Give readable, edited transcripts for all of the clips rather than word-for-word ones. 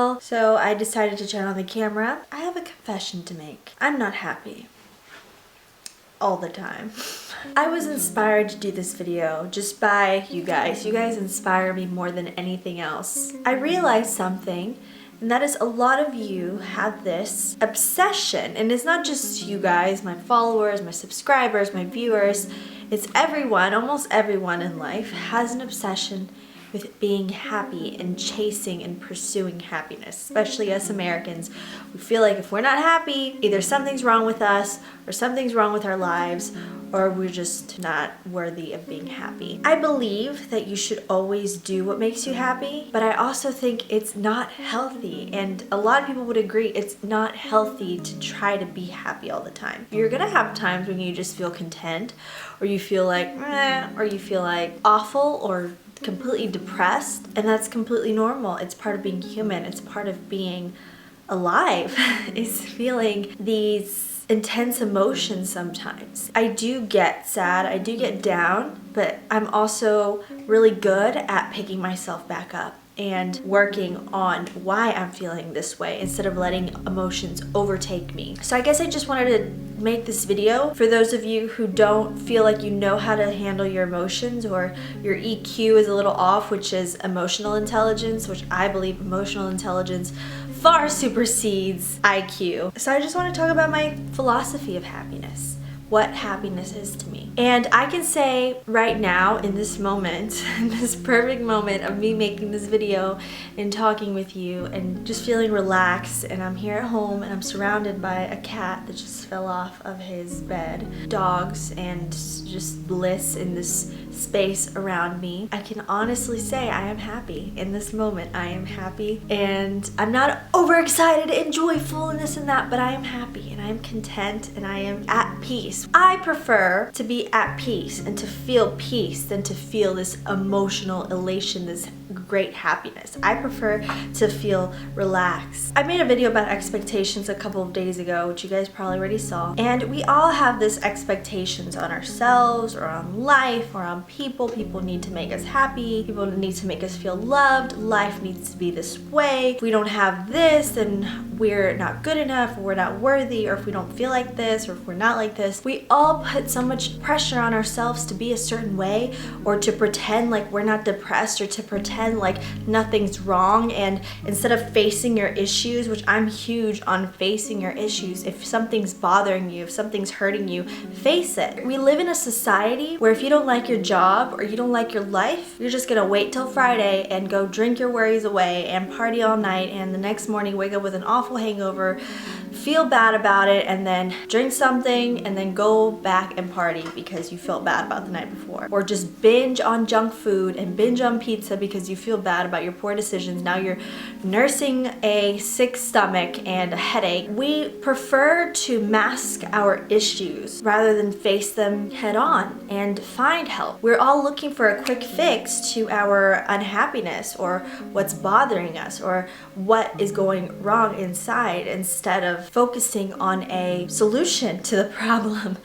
well, so I decided to turn on the camera. I have a confession to make. I'm not happy all the time. I was inspired to do this video just by you guys. You guys inspire me more than anything else. I realized something, and that is a lot of you have this obsession, and it's not just you guys, my followers, my subscribers, my viewers, it's everyone, almost everyone in life has an obsession with being happy and chasing and pursuing happiness, especially us Americans. We feel like if we're not happy, either something's wrong with us or something's wrong with our lives, or we're just not worthy of being happy. I believe that you should always do what makes you happy, but I also think it's not healthy, and a lot of people would agree it's not healthy to try to be happy all the time. You're gonna have times when you just feel content, or you feel like meh, or you feel like awful or completely depressed, and that's completely normal. It's part of being human. It's part of being alive is feeling these intense emotions sometimes. I do get sad, I do get down, but I'm also really good at picking myself back up and working on why I'm feeling this way instead of letting emotions overtake me. So I guess I just wanted to make this video for those of you who don't feel like you know how to handle your emotions, or your EQ is a little off, which is emotional intelligence, which I believe emotional intelligence far supersedes IQ. So I just want to talk about my philosophy of happiness, what happiness is to me. And I can say right now, in this moment, in this perfect moment of me making this video and talking with you and just feeling relaxed, and I'm here at home and I'm surrounded by a cat that just fell off of his bed, dogs, and just bliss in this space around me, I can honestly say I am happy. In this moment, I am happy, and I'm not overexcited and joyful and this and that, but I am happy and I am content and I am at peace. I prefer to be at peace and to feel peace than to feel this emotional elation, this great happiness. I prefer to feel relaxed. I made a video about expectations a couple of days ago, which you guys probably already saw, and we all have this expectations on ourselves or on life or on people. People need to make us happy. People need to make us feel loved. Life needs to be this way. If we don't have this, then we're not good enough, or we're not worthy, or if we don't feel like this, or if we're not like this. We all put so much pressure on ourselves to be a certain way, or to pretend like we're not depressed, or to pretend like nothing's wrong. And instead of facing your issues, which I'm huge on facing your issues, if something's bothering you, if something's hurting you, face it. We live in a society where if you don't like your job or you don't like your life, you're just gonna wait till Friday and go drink your worries away and party all night, and the next morning wake up with an awful hangover, feel bad about it, and then drink something and then go back and party because you felt bad about the night before. Or just binge on junk food and binge on pizza because you feel bad about your poor decisions. Now you're nursing a sick stomach and a headache. We prefer to mask our issues rather than face them head on and find help. We're all looking for a quick fix to our unhappiness or what's bothering us or what is going wrong inside, instead of focusing on a solution to the problem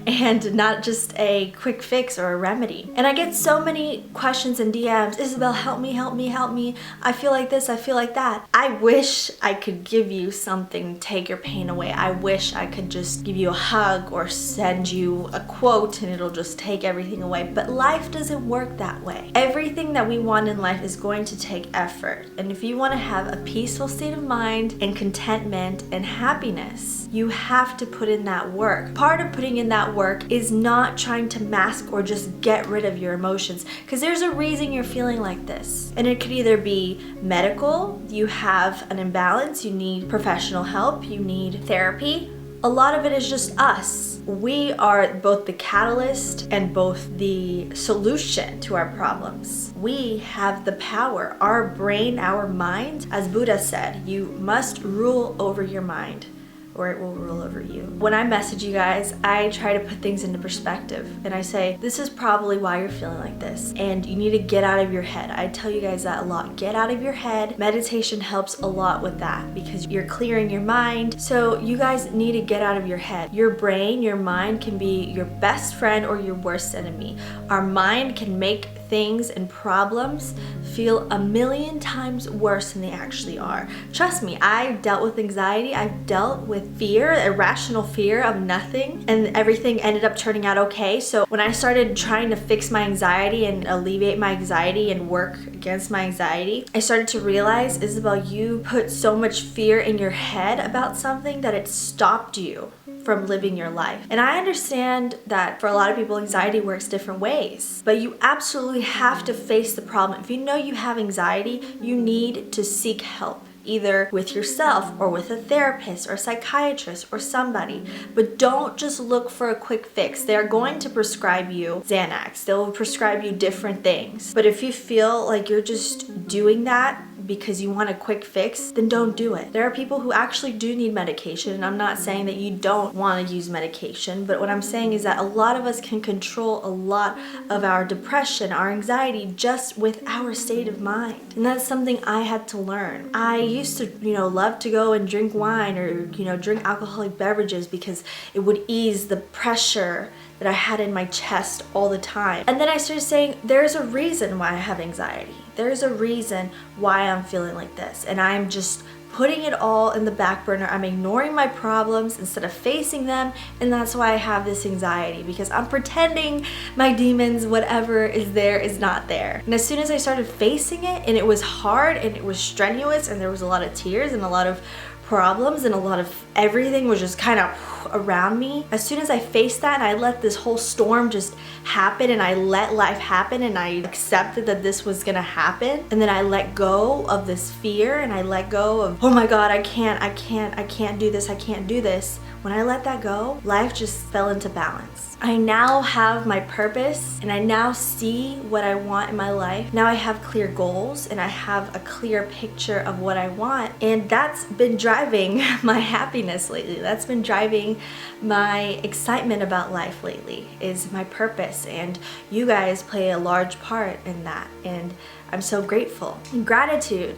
and not just a quick fix or a remedy. And I get so many questions and DMs, Isabel, help me, help me, help me. I feel like this, I feel like that. I wish I could give you something to take your pain away. I wish I could just give you a hug or send you a quote and it'll just take everything away. But life doesn't work that way. Everything that we want in life is going to take effort. And if you want to have a peaceful state of mind and contentment and happiness, you have to put in that work. Part of putting in that work is not trying to mask or just get rid of your emotions, because there's a reason you're feeling like this. And it could either be medical, you have an imbalance, you need professional help, you need therapy. A lot of it is just us. We are both the catalyst and both the solution to our problems. We have the power. Our brain, our mind, as Buddha said, you must rule over your mind, or it will rule over you. When I message you guys, I try to put things into perspective, and I say, this is probably why you're feeling like this, and you need to get out of your head. I tell you guys that a lot. Get out of your head. Meditation helps a lot with that because you're clearing your mind. So you guys need to get out of your head. Your brain, your mind can be your best friend or your worst enemy. Our mind can make things and problems feel a million times worse than they actually are. Trust me, I've dealt with anxiety, I've dealt with fear, irrational fear of nothing, and everything ended up turning out okay. So when I started trying to fix my anxiety and alleviate my anxiety and work against my anxiety, I started to realize, Isabel, you put so much fear in your head about something that it stopped you from living your life. And I understand that for a lot of people, anxiety works different ways, but you absolutely have to face the problem. If you know you have anxiety, you need to seek help, either with yourself or with a therapist or a psychiatrist or somebody. But don't just look for a quick fix. They're going to prescribe you Xanax. They'll prescribe you different things. But if you feel like you're just doing that because you want a quick fix, then don't do it. There are people who actually do need medication, and I'm not saying that you don't want to use medication, but what I'm saying is that a lot of us can control a lot of our depression, our anxiety, just with our state of mind. And that's something I had to learn. I used to, love to go and drink wine or, drink alcoholic beverages because it would ease the pressure that I had in my chest all the time. And then I started saying, there's a reason why I have anxiety. There's a reason why I'm feeling like this. And I'm just putting it all in the back burner. I'm ignoring my problems instead of facing them. And that's why I have this anxiety, because I'm pretending my demons, whatever is there, is not there. And as soon as I started facing it, and it was hard and it was strenuous and there was a lot of tears and a lot of problems and a lot of everything was just kind of around me. As soon as I faced that and I let this whole storm just happen and I let life happen and I accepted that this was gonna happen, and then I let go of this fear and I let go of, oh my God, I can't do this, I can't do this. When I let that go, life just fell into balance. I now have my purpose and I now see what I want in my life. Now I have clear goals and I have a clear picture of what I want. And that's been driving my happiness lately. That's been driving my excitement about life lately, is my purpose. And you guys play a large part in that. And I'm so grateful. And gratitude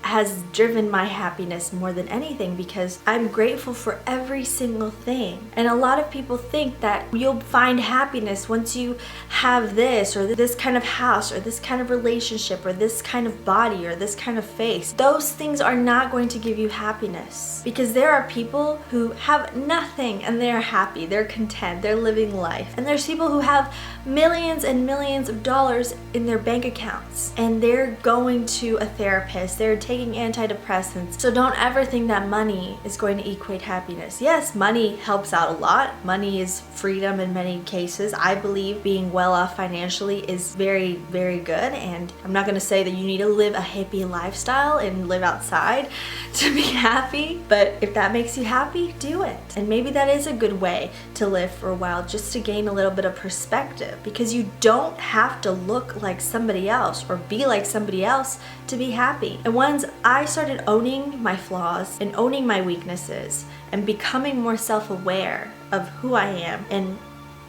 has driven my happiness more than anything, because I'm grateful for every single thing. And a lot of people think that you'll find happiness once you have this or this kind of house or this kind of relationship or this kind of body or this kind of face. Those things are not going to give you happiness, because there are people who have nothing and they're happy, they're content, they're living life. And there's people who have millions and millions of dollars in their bank accounts and they're going to a therapist, they're taking antidepressants. So don't ever think that money is going to equate happiness. Yes, money helps out a lot. Money is freedom in many cases. I believe being well off financially is very, very good. And I'm not going to say that you need to live a hippie lifestyle and live outside to be happy. But if that makes you happy, do it. And maybe that is a good way to live for a while, just to gain a little bit of perspective, because you don't have to look like somebody else or be like somebody else to be happy. And once I started owning my flaws and owning my weaknesses and becoming more self-aware of who I am and,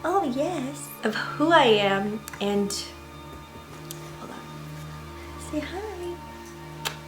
oh yes, of who I am, and, hold on, say hi.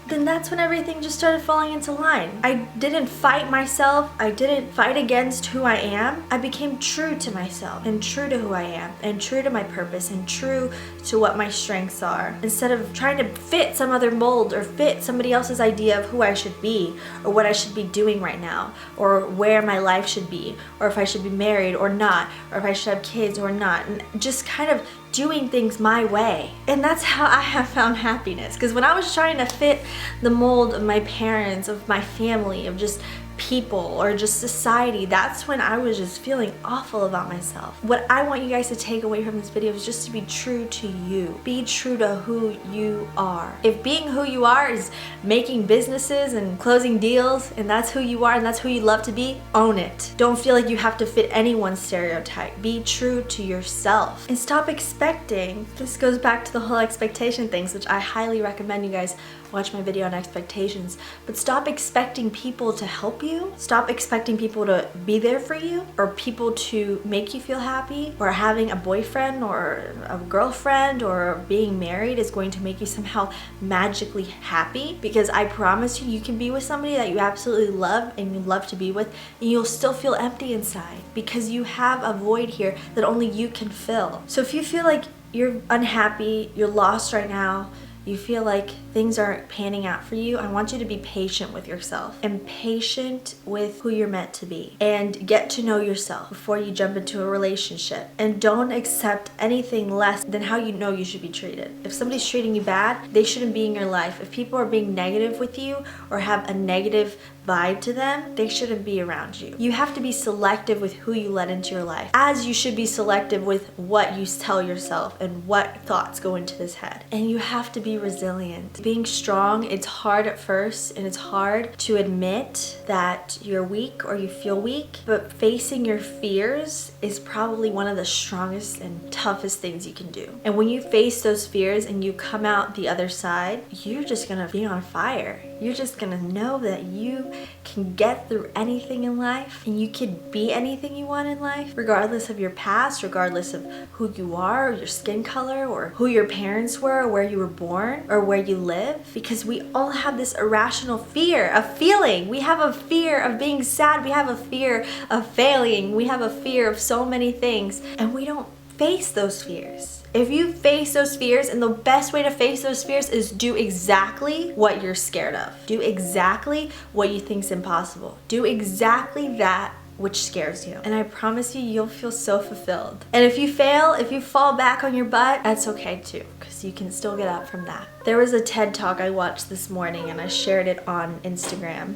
Then that's when everything just started falling into line. I didn't fight myself. I didn't fight against who I am. I became true to myself and true to who I am and true to my purpose and true to what my strengths are, instead of trying to fit some other mold or fit somebody else's idea of who I should be or what I should be doing right now or where my life should be or if I should be married or not or if I should have kids or not, and just kind of doing things my way. And that's how I have found happiness, because when I was trying to fit the mold of my parents, of my family, of just people or just society, that's when I was just feeling awful about myself. What I want you guys to take away from this video is just to be true to you. Be true to who you are. If being who you are is making businesses and closing deals and that's who you are and that's who you love to be, own it. Don't feel like you have to fit anyone's stereotype. Be true to yourself and stop expecting. This goes back to the whole expectation things, which I highly recommend you guys watch my video on expectations. But stop expecting people to help you. Stop expecting people to be there for you or people to make you feel happy, or having a boyfriend or a girlfriend or being married is going to make you somehow magically happy. Because I promise you, you can be with somebody that you absolutely love and you love to be with and you'll still feel empty inside because you have a void here that only you can fill. So if you feel like you're unhappy, you're lost right now, you feel like things aren't panning out for you, I want you to be patient with yourself and patient with who you're meant to be, and get to know yourself before you jump into a relationship. And don't accept anything less than how you know you should be treated. If somebody's treating you bad, they shouldn't be in your life. If people are being negative with you or have a negative vibe to them, they shouldn't be around you. You have to be selective with who you let into your life, as you should be selective with what you tell yourself and what thoughts go into this head. And you have to be resilient. Being strong, it's hard at first, and it's hard to admit that you're weak or you feel weak, but facing your fears is probably one of the strongest and toughest things you can do. And when you face those fears and you come out the other side, you're just gonna be on fire. You're just gonna know that you can get through anything in life, and you can be anything you want in life, regardless of your past, regardless of who you are, or your skin color, or who your parents were, or where you were born, or where you live. Because we all have this irrational fear of feeling. We have a fear of being sad. We have a fear of failing. We have a fear of so many things, and we don't face those fears. If you face those fears, and the best way to face those fears is do exactly what you're scared of. Do exactly what you think is impossible. Do exactly that which scares you. And I promise you, you'll feel so fulfilled. And if you fail, if you fall back on your butt, that's okay too, because you can still get up from that. There was a TED Talk I watched this morning, and I shared it on Instagram.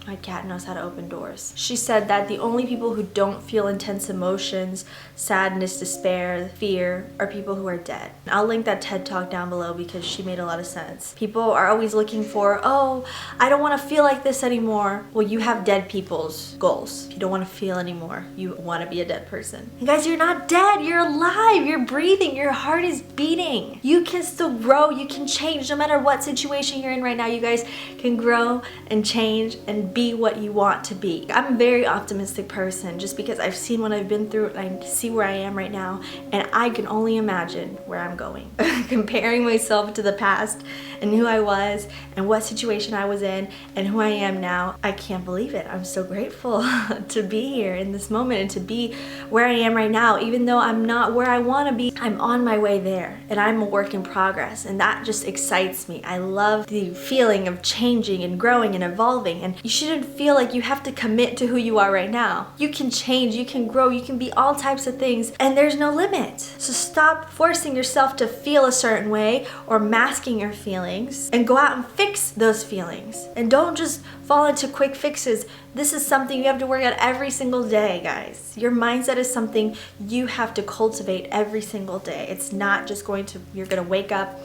My cat knows how to open doors. She said that the only people who don't feel intense emotions, sadness, despair, fear, are people who are dead. I'll link that TED Talk down below because she made a lot of sense. People are always looking for, oh, I don't want to feel like this anymore. Well, you have dead people's goals. If you don't want to feel anymore, you want to be a dead person. And guys, you're not dead. You're alive. You're breathing. Your heart is beating. You can still grow. You can change no matter what situation you're in right now. You guys can grow and change and be what you want to be. I'm a very optimistic person just because I've seen what I've been through, and I see where I am right now, and I can only imagine where I'm going. Comparing myself to the past and who I was and what situation I was in and who I am now, I can't believe it. I'm so grateful to be here in this moment and to be where I am right now. Even though I'm not where I want to be, I'm on my way there, and I'm a work in progress, and that just excites me. I love the feeling of changing and growing and evolving, and you shouldn't feel like you have to commit to who you are right now. You can change, you can grow, you can be all types of things, and there's no limit. So stop forcing yourself to feel a certain way or masking your feelings, and go out and fix those feelings. And don't just fall into quick fixes. This is something you have to work at every single day, guys. Your mindset is something you have to cultivate every single day. It's not just you're gonna wake up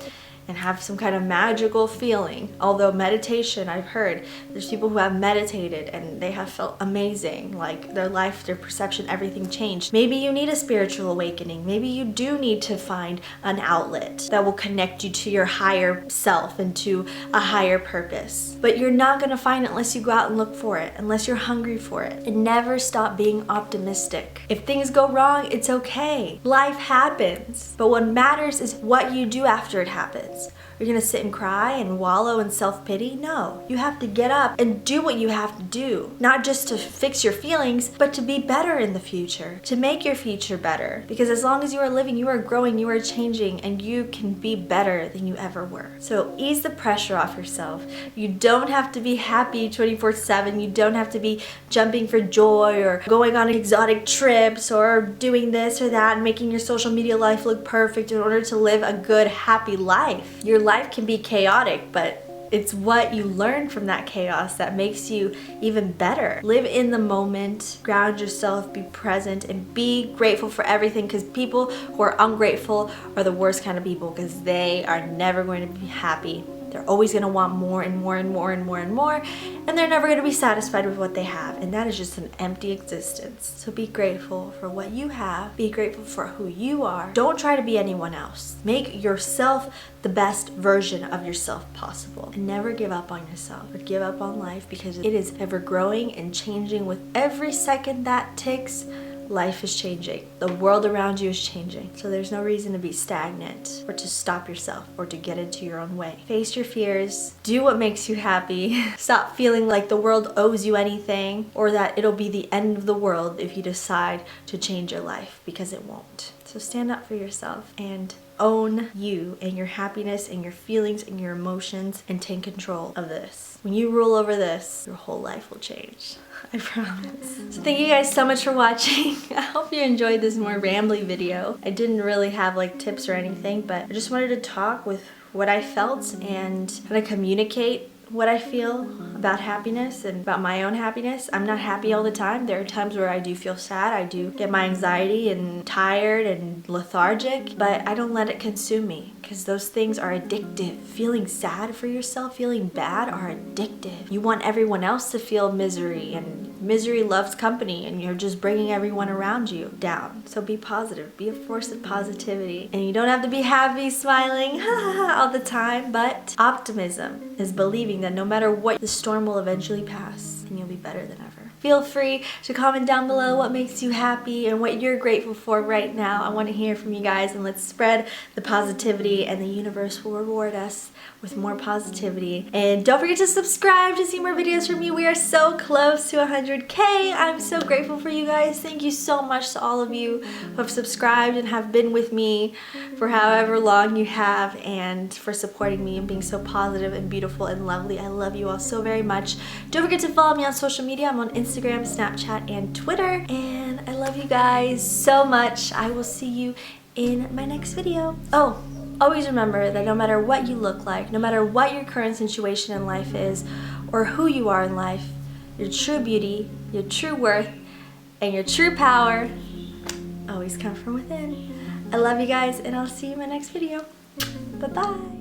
and have some kind of magical feeling. Although meditation, I've heard there's people who have meditated and they have felt amazing, like their life, their perception, everything changed. Maybe you need a spiritual awakening. Maybe you do need to find an outlet that will connect you to your higher self and to a higher purpose. But you're not gonna find it unless you go out and look for it, unless you're hungry for it. And never stop being optimistic. If things go wrong, it's okay. Life happens. But what matters is what you do after it happens. You're gonna sit and cry and wallow in self-pity? No. You have to get up and do what you have to do. Not just to fix your feelings, but to be better in the future. To make your future better. Because as long as you are living, you are growing, you are changing, and you can be better than you ever were. So ease the pressure off yourself. You don't have to be happy 24/7. You don't have to be jumping for joy or going on exotic trips or doing this or that and making your social media life look perfect in order to live a good, happy life. Your life can be chaotic, but it's what you learn from that chaos that makes you even better. Live in the moment, ground yourself, be present, and be grateful for everything, because people who are ungrateful are the worst kind of people, because they are never going to be happy. They're always going to want more and more and more and more and more, and they're never going to be satisfied with what they have, and that is just an empty existence. So be grateful for what you have. Be grateful for who you are. Don't try to be anyone else. Make yourself the best version of yourself possible, and never give up on yourself or give up on life, because it is ever growing and changing. With every second that ticks, life is changing. The world around you is changing. So there's no reason to be stagnant or to stop yourself or to get into your own way. Face your fears. Do what makes you happy. Stop feeling like the world owes you anything or that it'll be the end of the world if you decide to change your life, because it won't. So stand up for yourself and own you and your happiness and your feelings and your emotions and take control of this. When you rule over this, your whole life will change. I promise. So thank you guys so much for watching. I hope you enjoyed this more rambly video. I didn't really have like tips or anything, but I just wanted to talk with what I felt and kind of communicate what I feel about happiness and about my own happiness. I'm not happy all the time. There are times where I do feel sad. I do get my anxiety and tired and lethargic, but I don't let it consume me because those things are addictive. Feeling sad for yourself, feeling bad are addictive. You want everyone else to feel misery, and misery loves company, and you're just bringing everyone around you down. So be positive. Be a force of positivity. And you don't have to be happy, smiling all the time, but optimism is believing that no matter what, the storm will eventually pass and you'll be better than ever. Feel free to comment down below what makes you happy and what you're grateful for right now. I want to hear from you guys, and let's spread the positivity, and the universe will reward us with more positivity. And don't forget to subscribe to see more videos from me. We are so close to 100K. I'm so grateful for you guys. Thank you so much to all of you who have subscribed and have been with me for however long you have, and for supporting me and being so positive and beautiful and lovely. I love you all so very much. Don't forget to follow me on social media. I'm on Instagram, Snapchat, and Twitter. And I love you guys so much. I will see you in my next video. Oh, always remember that no matter what you look like, no matter what your current situation in life is, or who you are in life, your true beauty, your true worth, and your true power always come from within. I love you guys, and I'll see you in my next video. Bye-bye.